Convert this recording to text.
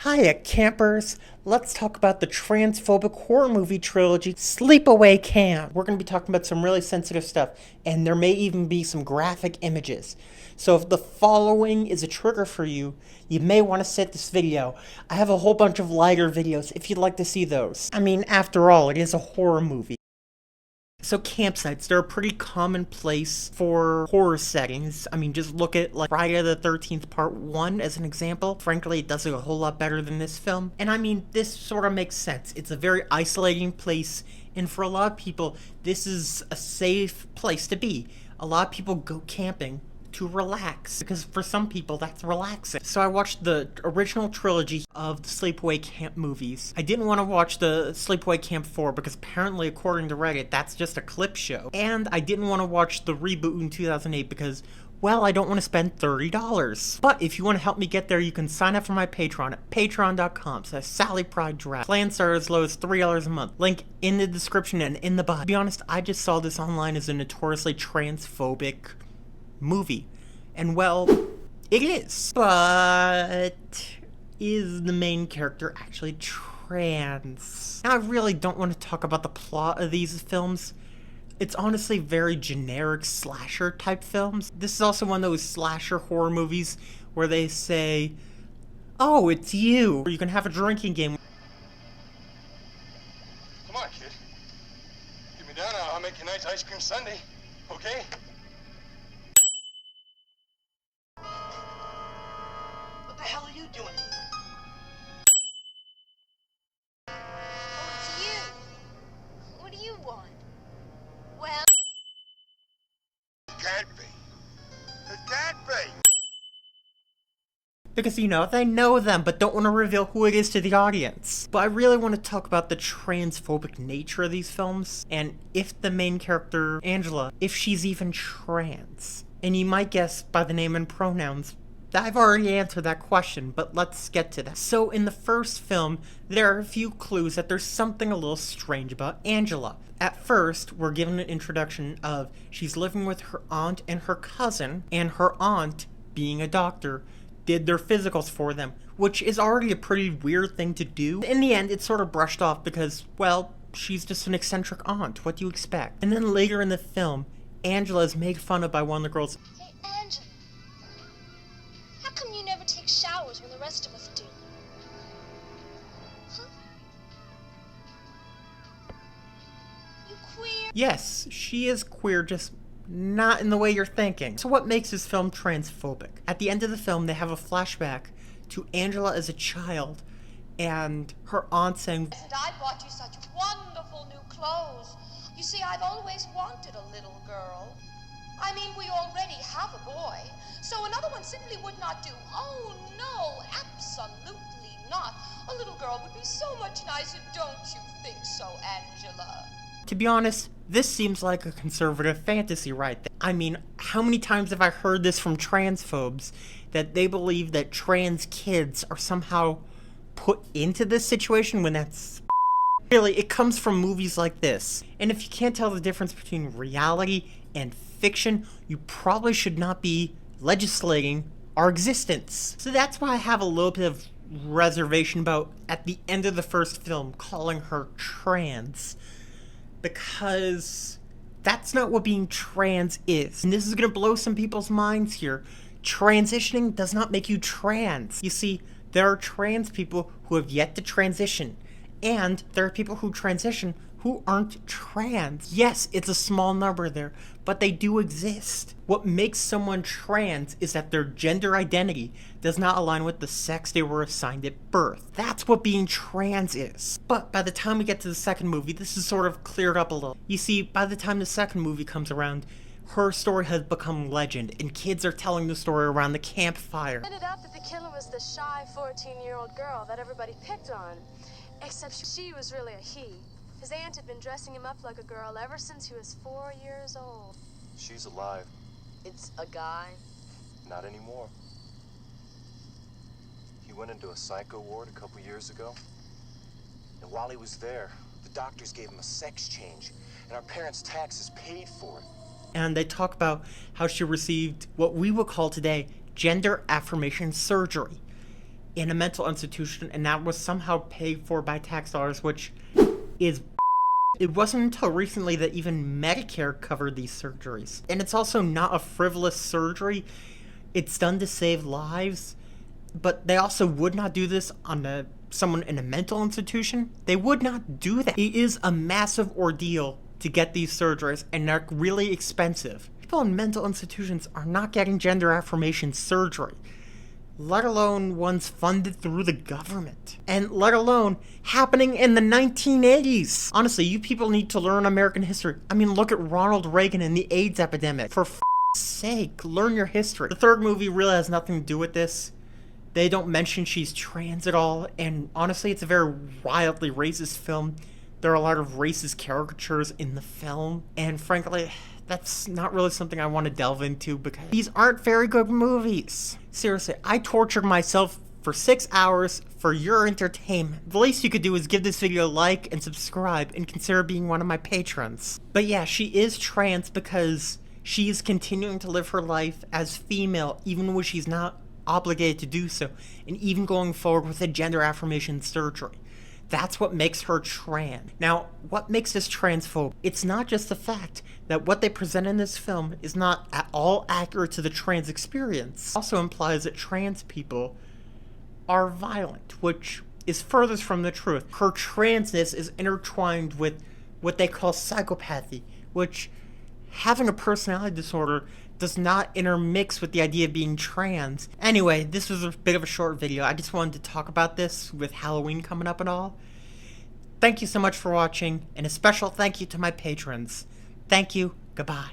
Hiya, campers! Let's talk about the transphobic horror movie trilogy, Sleepaway Camp. We're going to be talking about some really sensitive stuff, and there may even be some graphic images. So if the following is a trigger for you, you may want to set this video. I have a whole bunch of lighter videos if you'd like to see those. I mean, after all, it is a horror movie. So campsites, they're a pretty common place for horror settings. I mean, just look at like Friday the 13th Part 1 as an example. Frankly, it does it a whole lot better than this film. And I mean, this sort of makes sense. It's a very isolating place, and for a lot of people, this is a safe place to be. A lot of people go camping to relax, because for some people that's relaxing. So I watched the original trilogy of the Sleepaway Camp movies. I didn't want to watch the Sleepaway Camp 4 because apparently, according to Reddit, that's just a clip show. And I didn't want to watch the reboot in 2008 because, well, I don't want to spend $30. But if you want to help me get there, you can sign up for my Patreon at patreon.com/SallyPryde. Plans start as low as $3 a month. Link in the description and in the bio. To be honest, I just saw this online as a notoriously transphobic movie. And well, it is. But is the main character actually trans? Now, I really don't want to talk about the plot of these films. It's honestly very generic slasher type films. This is also one of those slasher horror movies where they say, "Oh, it's you." Or you can have a drinking game. Come on, kid. Get me down, I'll make you a nice ice cream sundae, okay? What the hell are you doing? Oh, it's you. What do you want? Well, It can't be. It can't be. Because, you know, they know them, but don't want to reveal who it is to the audience. But I really want to talk about the transphobic nature of these films, and if the main character, Angela, if she's even trans. And you might guess by the name and pronouns, I've already answered that question, but let's get to that. So in the first film, there are a few clues that there's something a little strange about Angela. At first, we're given an introduction of she's living with her aunt and her cousin, and her aunt, being a doctor, did their physicals for them, which is already a pretty weird thing to do. In the end, it's sort of brushed off because, well, she's just an eccentric aunt. What do you expect? And then later in the film, Angela is made fun of by one of the girls. hey, Angela. How come you never take showers when the rest of us do? Huh? You queer? Yes, she is queer, just not in the way you're thinking. So what makes this film transphobic? At the end of the film, they have a flashback to Angela as a child, and her aunt saying, And I bought you such wonderful new clothes. You see, I've always wanted a little girl. I mean, we already have a boy, so another one simply would not do. Oh, no, absolutely not. A little girl would be so much nicer, don't you think so, Angela? to be honest, this seems like a conservative fantasy right there. I mean, how many times have I heard this from transphobes, that they believe that trans kids are somehow put into this situation when that's really, it comes from movies like this. And if you can't tell the difference between reality and fiction, you probably should not be legislating our existence. So that's why I have a little bit of reservation about, at the end of the first film, calling her trans. Because that's not what being trans is. And this is gonna blow some people's minds here. Transitioning does not make you trans. You see, there are trans people who have yet to transition. And there are people who transition who aren't trans. Yes, it's a small number there, but they do exist. What makes someone trans is that their gender identity does not align with the sex they were assigned at birth. That's what being trans is. But by the time we get to the second movie, this is sort of cleared up a little. You see, by the time the second movie comes around, her story has become legend, and kids are telling the story around the campfire. It ended up that the killer was the shy 14-year-old girl that everybody picked on. Except she was really a he. His aunt had been dressing him up like a girl ever since he was 4 years old. She's alive. It's a guy. Not anymore. He went into a psycho ward a couple years ago. And while he was there, the doctors gave him a sex change, and our parents' taxes paid for it. And they talk about how she received what we would call today gender affirmation surgery. in a mental institution, and that was somehow paid for by tax dollars, which is... It wasn't until recently that even Medicare covered these surgeries. And it's also not a frivolous surgery. It's done to save lives, but they also would not do this on someone in a mental institution. They would not do that. It is a massive ordeal to get these surgeries, and they're really expensive. People in mental institutions are not getting gender affirmation surgery, let alone ones funded through the government, and let alone happening in the 1980s. Honestly, you people need to learn American history. I mean, look at Ronald Reagan and the AIDS epidemic. For sake, learn your history. The third movie really has nothing to do with this. They don't mention she's trans at all, and honestly, it's a very wildly racist film. There are a lot of racist caricatures in the film, and frankly, that's not really something I want to delve into because these aren't very good movies. Seriously, I tortured myself for 6 hours for your entertainment. The least you could do is give this video a like and subscribe and consider being one of my patrons. But yeah, she is trans because she is continuing to live her life as female even when she's not obligated to do so, and even going forward with a gender affirmation surgery. That's what makes her trans. Now, what makes this transphobic? It's not just the fact that what they present in this film is not at all accurate to the trans experience. It also implies that trans people are violent, which is furthest from the truth. Her transness is intertwined with what they call psychopathy, which, having a personality disorder, does not intermix with the idea of being trans. Anyway, this was a bit of a short video. I just wanted to talk about this with Halloween coming up and all. Thank you so much for watching, and a special thank you to my patrons. Thank you. Goodbye.